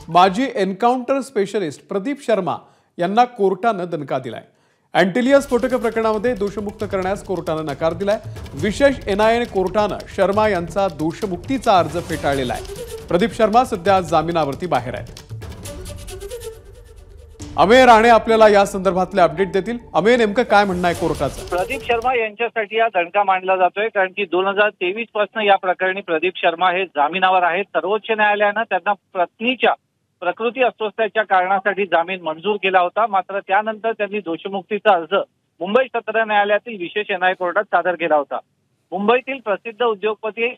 माजी encounter specialist Pradeep Sharma यांना कोर्टानं दणका दिलाय। अँटिलिया स्फोटक प्रकरणामध्ये दोषमुक्त करण्यास कोर्टानं नकार दिलाय। विशेष एनआयए कोर्टानं शर्मा यांचा दोषमुक्तीचा अर्ज फेटाळलेला आहे। प्रदीप शर्मा सध्या जामिनावरती बाहेर आहेत। अमेय राणे आपल्याला या संदर्भातले अपडेट देतील। अमेय, नेमकं काय म्हणणं आहे कोर्टाचं? प्रदीप शर्मा यांच्यासाठी हा दणका मानला जातोय, कारण की 2023 पासून या प्रकरणी प्रदीप शर्मा हे जामिनावर आहेत। सर्वोच्च न्यायालयानं त्यांना पत्नीच्या प्रकृती अस्वस्थतेच्या कारणासाठी जामीन मंजूर केला होता, मात्र त्यानंतर त्यांनी दोषमुक्तीचा अर्ज मुंबई सत्र न्यायालयातील विशेष एनआयए कोर्टात सादर केला होता। मुंबईतील प्रसिद्ध उद्योगपती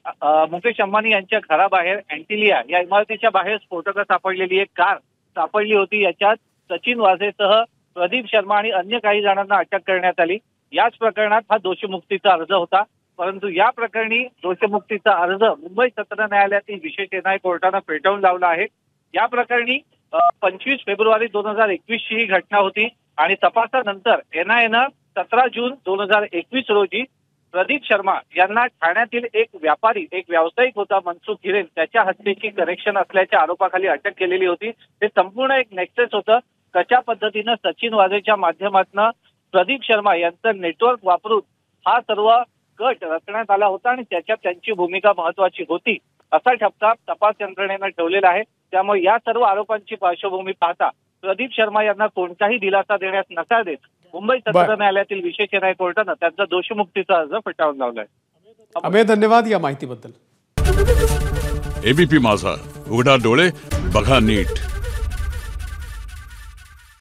मुकेश अंबानी यांच्या घराबाहेर अँटिलिया या इमारतीच्या बाहेर स्फोटकं सापडलेली एक कार सापडली होती। याच्यात सचिन वाझेसह प्रदीप शर्मा आणि अन्य काही जणांना अटक करण्यात आली। याच प्रकरणात हा दोषमुक्तीचा अर्ज होता, परंतु या प्रकरणी दोषमुक्तीचा अर्ज मुंबई सत्र न्यायालयातील विशेष एनआयए कोर्टानं फेटाळून लावला आहे। या प्रकरणी 25 फेब्रुवारी 2021 ची ही घटना होती आणि तपासानंतर एनआयएनं 17 जून 2021 रोजी प्रदीप शर्मा यांना ठाण्यातील एक व्यावसायिक होता मनसुख हिरेन, त्याच्या हत्येची कनेक्शन असल्याच्या आरोपाखाली अटक केलेली होती। हे संपूर्ण एक नेक्सस होतं। कशा पद्धतीनं सचिन वाझेच्या माध्यमातून प्रदीप शर्मा यांचं नेटवर्क वापरून हा सर्व गट रचण्यात आला होता आणि त्याच्यात त्यांची भूमिका महत्वाची होती, असा ठपका तपास यंत्रणेनं ठेवलेला आहे। त्यामुळे या सर्व आरोपांची पार्श्वभूमी पाहता प्रदीप शर्मा यांना कोणताही दिलासा देण्यास नकार देत मुंबई सत्र न्यायालयातील विशेष न्याय कोर्टानं त्यांचा दोषमुक्तीचा अर्ज फेटाळून लावलाय। अमेय, धन्यवाद या माहितीबद्दल। एबीपी माझा, उघडा डोळे बघा नीट।